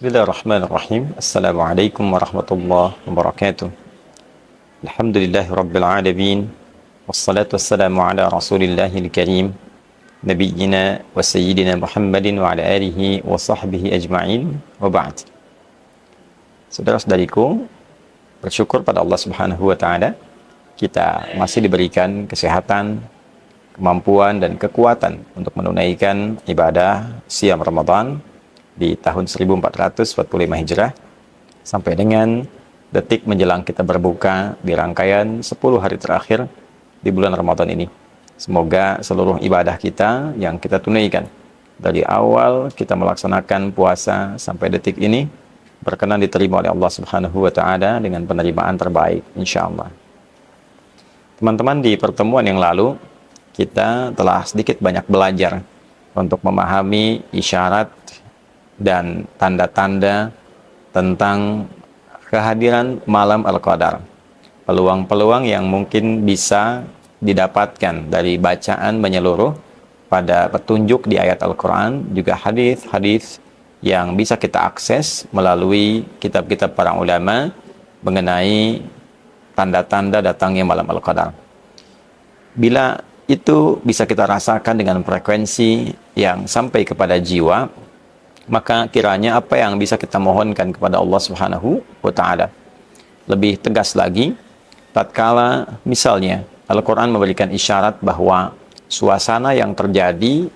Bismillahirrahmanirrahim. Assalamualaikum warahmatullahi wabarakatuh. Alhamdulillahi rabbil alamin. Wassalatu wassalamu ala rasulillahil karim. Nabiyyina wa sayyidina Muhammadin wa ala alihi wa sahbihi ajma'in. Wa ba'd. Saudara-saudariku, bersyukur pada Allah Subhanahu wa taala kita masih diberikan kesehatan, kemampuan dan kekuatan untuk menunaikan ibadah siam Ramadan di tahun 1445 Hijrah sampai dengan detik menjelang kita berbuka di rangkaian 10 hari terakhir di bulan Ramadan ini. Semoga seluruh ibadah kita yang kita tunaikan dari awal kita melaksanakan puasa sampai detik ini berkenan diterima oleh Allah Subhanahu wa taala dengan penerimaan terbaik insyaallah. Teman-teman, di pertemuan yang lalu kita telah sedikit banyak belajar untuk memahami isyarat dan tanda-tanda tentang kehadiran malam Al-Qadar. Peluang-peluang yang mungkin bisa didapatkan dari bacaan menyeluruh pada petunjuk di ayat Al-Quran, juga hadis-hadis yang bisa kita akses melalui kitab-kitab para ulama mengenai tanda-tanda datangnya malam Al-Qadar. Bila itu bisa kita rasakan dengan frekuensi yang sampai kepada jiwa, maka kiranya apa yang bisa kita mohonkan kepada Allah Subhanahu wa taala. Lebih tegas lagi, tatkala misalnya Al-Quran memberikan isyarat bahwa suasana yang terjadi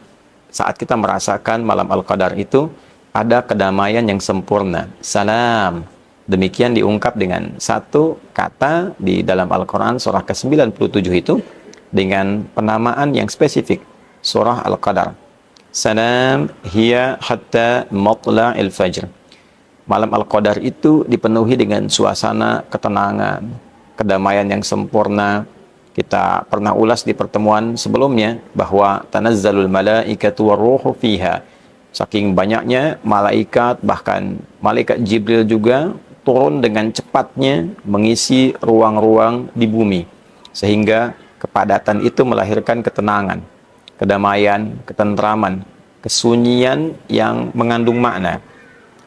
saat kita merasakan malam Al-Qadar itu ada kedamaian yang sempurna, salam. Demikian diungkap dengan satu kata di dalam Al-Quran surah ke-97 itu dengan penamaan yang spesifik, surah Al-Qadar. Salam hiya hatta matla'il fajr. Malam Al-Qadar itu dipenuhi dengan suasana ketenangan, kedamaian yang sempurna. Kita pernah ulas di pertemuan sebelumnya bahwa tanazzalul malaikatu warruhu fiha. Saking banyaknya malaikat, bahkan malaikat Jibril juga turun dengan cepatnya mengisi ruang-ruang di bumi. Sehingga kepadatan itu melahirkan ketenangan, kedamaian, ketentraman, kesunyian yang mengandung makna.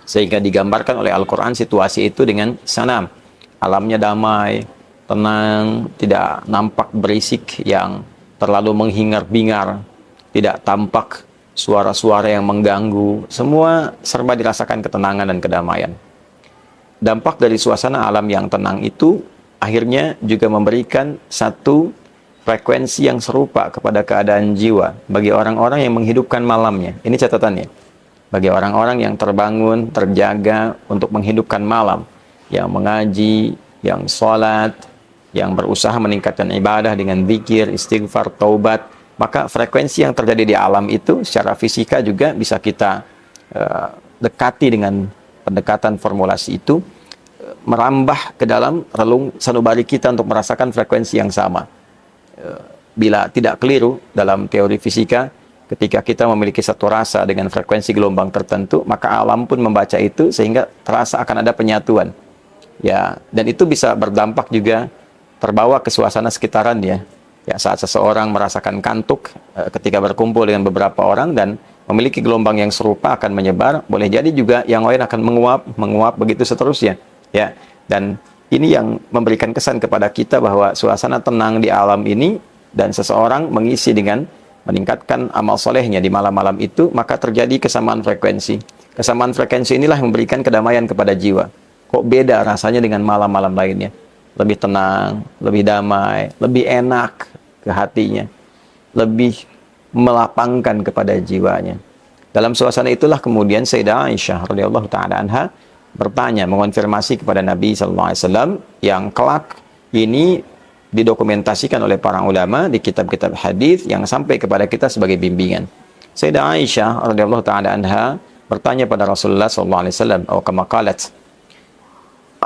Sehingga digambarkan oleh Al-Quran situasi itu dengan sanam. Alamnya damai, tenang, tidak nampak berisik yang terlalu menghingar-bingar, tidak tampak suara-suara yang mengganggu. Semua serba dirasakan ketenangan dan kedamaian. Dampak dari suasana alam yang tenang itu akhirnya juga memberikan satu frekuensi yang serupa kepada keadaan jiwa bagi orang-orang yang menghidupkan malamnya. Ini catatannya. Bagi orang-orang yang terbangun, terjaga untuk menghidupkan malam, yang mengaji, yang sholat, yang berusaha meningkatkan ibadah dengan zikir, istighfar, taubat, maka frekuensi yang terjadi di alam itu secara fisika juga bisa kita dekati dengan pendekatan formulasi itu, merambah ke dalam relung sanubari kita untuk merasakan frekuensi yang sama. Bila tidak keliru dalam teori fisika, ketika kita memiliki satu rasa dengan frekuensi gelombang tertentu, maka alam pun membaca itu sehingga terasa akan ada penyatuan. Ya, dan itu bisa berdampak juga terbawa ke suasana sekitarannya. Ya, saat seseorang merasakan kantuk ketika berkumpul dengan beberapa orang dan memiliki gelombang yang serupa akan menyebar, boleh jadi juga yang lain akan menguap begitu seterusnya. Ya, dan ini yang memberikan kesan kepada kita bahwa suasana tenang di alam ini dan seseorang mengisi dengan meningkatkan amal solehnya di malam-malam itu, maka terjadi kesamaan frekuensi. Kesamaan frekuensi inilah yang memberikan kedamaian kepada jiwa. Kok beda rasanya dengan malam-malam lainnya? Lebih tenang, lebih damai, lebih enak ke hatinya, lebih melapangkan kepada jiwanya. Dalam suasana itulah kemudian Sayyidah Aisyah radhiyallahu taala anha bertanya, mengonfirmasi kepada Nabi sallallahu alaihi wasallam yang kelak ini didokumentasikan oleh para ulama di kitab-kitab hadis yang sampai kepada kita sebagai bimbingan. Sayyidah Aisyah radhiyallahu taala anha bertanya pada Rasulullah sallallahu alaihi wasallam, atau kama qalat,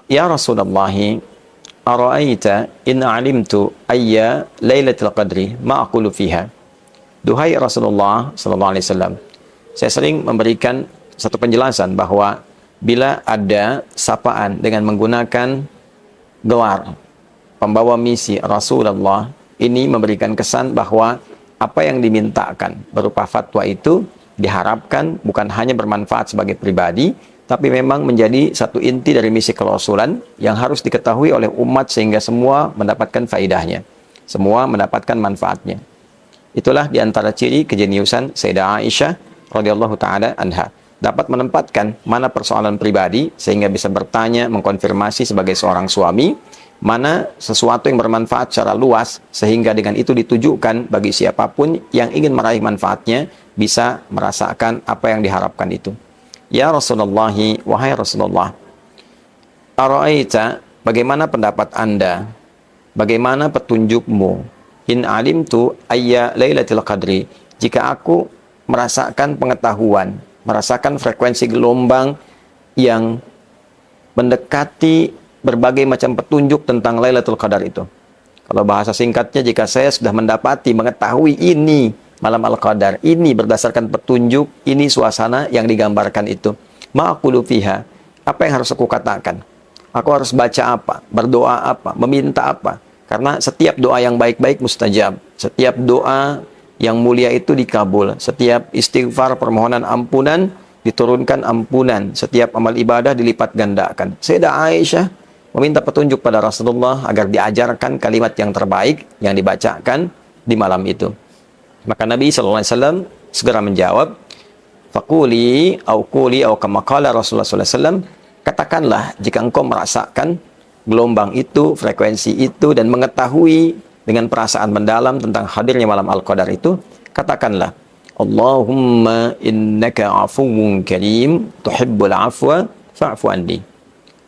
"Ya Rasulullah, ara'aita in 'alimtu ayya lailatul qadri ma aqulu fiha?" Duhai Rasulullah sallallahu alaihi wasallam, saya sering memberikan satu penjelasan bahwa bila ada sapaan dengan menggunakan gelar pembawa misi Rasulullah, ini memberikan kesan bahwa apa yang dimintakan berupa fatwa itu diharapkan bukan hanya bermanfaat sebagai pribadi, tapi memang menjadi satu inti dari misi kerasulan yang harus diketahui oleh umat sehingga semua mendapatkan faidahnya, semua mendapatkan manfaatnya. Itulah diantara ciri kejeniusan Sayyidah Aisyah radhiyallahu taala anha, dapat menempatkan mana persoalan pribadi sehingga bisa bertanya, mengkonfirmasi sebagai seorang suami, mana sesuatu yang bermanfaat secara luas sehingga dengan itu ditujukan bagi siapapun yang ingin meraih manfaatnya bisa merasakan apa yang diharapkan itu. Ya Rasulullah, wahai Rasulullah, ara'aita, bagaimana pendapat Anda? Bagaimana petunjukmu? In alimtu ayya lailatul qadri, jika aku merasakan pengetahuan, merasakan frekuensi gelombang yang mendekati berbagai macam petunjuk tentang Lailatul Qadar itu. Kalau bahasa singkatnya, jika saya sudah mendapati, mengetahui ini malam Al-Qadar, ini berdasarkan petunjuk, ini suasana yang digambarkan itu. Ma'aqulu fiha, apa yang harus aku katakan? Aku harus baca apa? Berdoa apa? Meminta apa? Karena setiap doa yang baik-baik mustajab. Setiap doa yang mulia itu dikabul. Setiap istighfar, permohonan ampunan, diturunkan ampunan. Setiap amal ibadah dilipat gandakan. Sayyidah Aisyah meminta petunjuk pada Rasulullah agar diajarkan kalimat yang terbaik yang dibacakan di malam itu. Maka Nabi SAW segera menjawab, Faquli au quli au kama qala Rasulullah SAW, katakanlah jika engkau merasakan gelombang itu, frekuensi itu, dan mengetahui dengan perasaan mendalam tentang hadirnya malam Al-Qadar itu, katakanlah, Allahumma innaka afuwun karim, tuhibbul afwa, fa'fu anni.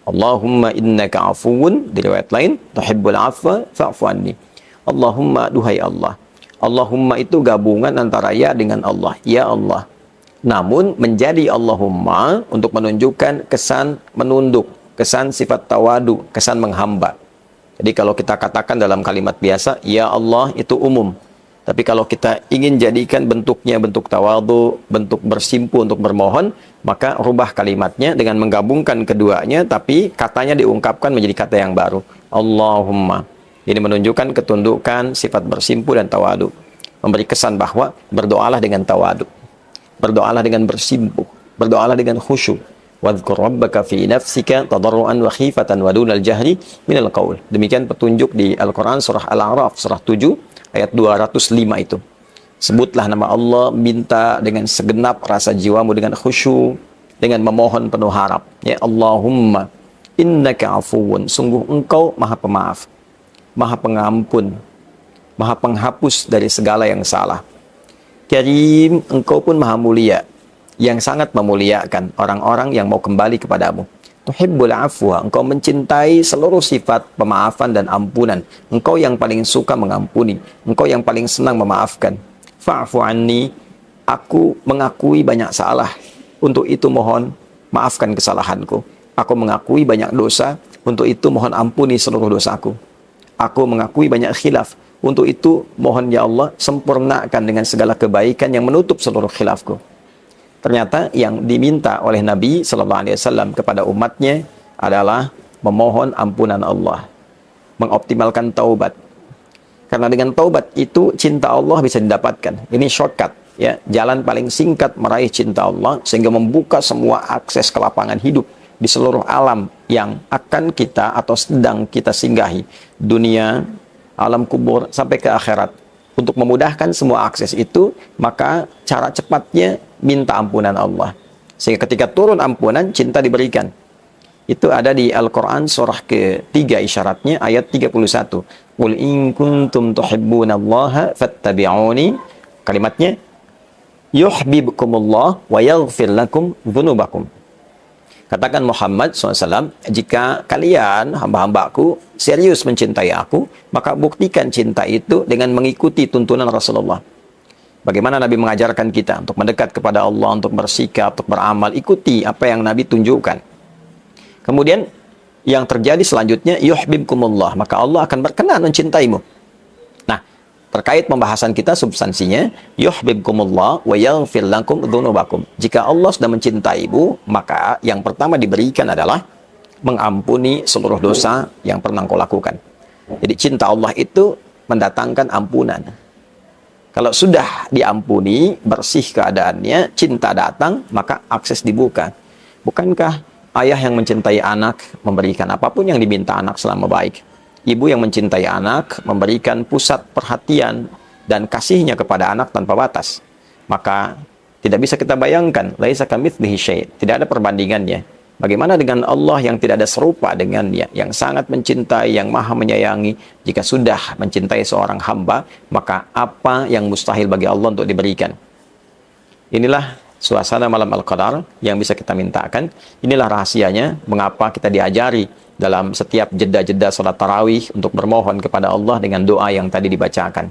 Allahumma innaka afuwun, di riwayat lain, tuhibbul afwa, fa'fu anni. Allahumma, duhai Allah. Allahumma itu gabungan antara ya dengan Allah. Ya Allah. Namun menjadi Allahumma untuk menunjukkan kesan menunduk, kesan sifat tawadu, kesan menghamba. Jadi kalau kita katakan dalam kalimat biasa, ya Allah, itu umum. Tapi kalau kita ingin jadikan bentuknya bentuk tawadu, bentuk bersimpu untuk bermohon, maka rubah kalimatnya dengan menggabungkan keduanya, tapi katanya diungkapkan menjadi kata yang baru. Allahumma. Ini menunjukkan ketundukan, sifat bersimpu dan tawadu. Memberi kesan bahwa berdoalah dengan tawadu. Berdoalah dengan bersimpu. Berdoalah dengan khusyuk. Wadhkur rabbaka fi nafsika tadarruan wa khifatan wa dunal jahri minal qaul. Demikian petunjuk di Al-Quran surah Al-A'raf surah 7 ayat 205 itu. Sebutlah nama Allah, minta dengan segenap rasa jiwamu dengan khusyuk, dengan memohon penuh harap. Ya Allahumma innaka afuwun, sungguh engkau maha pemaaf, maha pengampun, maha penghapus dari segala yang salah. Karim, engkau pun maha mulia, yang sangat memuliakan orang-orang yang mau kembali kepadamu. Tuhibbul afwa, engkau mencintai seluruh sifat pemaafan dan ampunan. Engkau yang paling suka mengampuni, engkau yang paling senang memaafkan. Fa'fu anni, aku mengakui banyak salah, untuk itu mohon maafkan kesalahanku. Aku mengakui banyak dosa, untuk itu mohon ampuni seluruh dosaku. Aku mengakui banyak khilaf, untuk itu mohon ya Allah sempurnakan dengan segala kebaikan yang menutup seluruh khilafku. Ternyata yang diminta oleh Nabi SAW kepada umatnya adalah memohon ampunan Allah, mengoptimalkan taubat. Karena dengan taubat itu cinta Allah bisa didapatkan. Ini shortcut, ya, jalan paling singkat meraih cinta Allah sehingga membuka semua akses ke lapangan hidup di seluruh alam yang akan kita atau sedang kita singgahi, dunia, alam kubur sampai ke akhirat. Untuk memudahkan semua akses itu, maka cara cepatnya minta ampunan Allah. Sehingga ketika turun ampunan, cinta diberikan. Itu ada di Al-Quran surah ke-3 isyaratnya, ayat 31. Qul in kuntum tuhibbunallaha fattabi'uni. Kalimatnya, yuhibbukumullah wa yaghfir lakum dhunubakum. Katakan Muhammad SAW, jika kalian, hamba-hambaku, serius mencintai aku, maka buktikan cinta itu dengan mengikuti tuntunan Rasulullah. Bagaimana Nabi mengajarkan kita untuk mendekat kepada Allah, untuk bersikap, untuk beramal, ikuti apa yang Nabi tunjukkan. Kemudian, yang terjadi selanjutnya, yuhibbukumullah, maka Allah akan berkenan mencintaimu. Nah, terkait pembahasan kita substansinya, yuhibbukumullah wa yaghfir lakum dzunubakum. Jika Allah sudah mencintaimu, maka yang pertama diberikan adalah mengampuni seluruh dosa yang pernah kau lakukan. Jadi cinta Allah itu mendatangkan ampunan. Kalau sudah diampuni, bersih keadaannya, cinta datang, maka akses dibuka. Bukankah ayah yang mencintai anak memberikan apapun yang diminta anak selama baik? Ibu yang mencintai anak memberikan pusat perhatian dan kasihnya kepada anak tanpa batas. Maka tidak bisa kita bayangkan, laisa kamitslihi syai', tidak ada perbandingannya. Bagaimana dengan Allah yang tidak ada serupa dengannya, yang sangat mencintai, yang maha menyayangi? Jika sudah mencintai seorang hamba, maka apa yang mustahil bagi Allah untuk diberikan? Inilah suasana malam Al-Qadar yang bisa kita mintakan. Inilah rahasianya mengapa kita diajari dalam setiap jeda-jeda salat tarawih untuk bermohon kepada Allah dengan doa yang tadi dibacakan.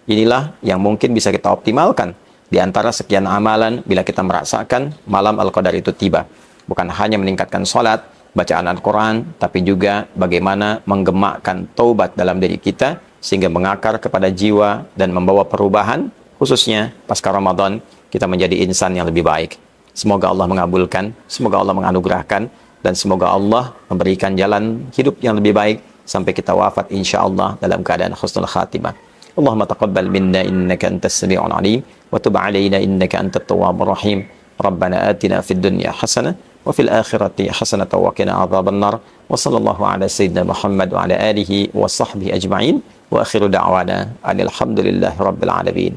Inilah yang mungkin bisa kita optimalkan di antara sekian amalan bila kita merasakan malam Al-Qadar itu tiba. Bukan hanya meningkatkan salat, bacaan Al-Quran, tapi juga bagaimana menggemakkan taubat dalam diri kita sehingga mengakar kepada jiwa dan membawa perubahan, khususnya pasca Ramadan kita menjadi insan yang lebih baik. Semoga Allah mengabulkan, semoga Allah menganugerahkan, dan semoga Allah memberikan jalan hidup yang lebih baik sampai kita wafat insyaallah dalam keadaan husnul khatimah. Allahumma taqabbal minna innaka antas sami'ul alim wa tub 'alaina innaka antat tawwabur rahim. Rabbana atina fid dunya hasanah wa fil akhirati hasanah wa qina adzaban nar. Wa sallallahu ala sayyidina Muhammad wa ala alihi wa sahbihi ajma'in. Wa akhiru da'wana alhamdulillahi rabbil alamin.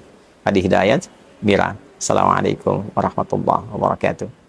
Hadi hidayat Mira. Assalamualaikum warahmatullahi wabarakatuh.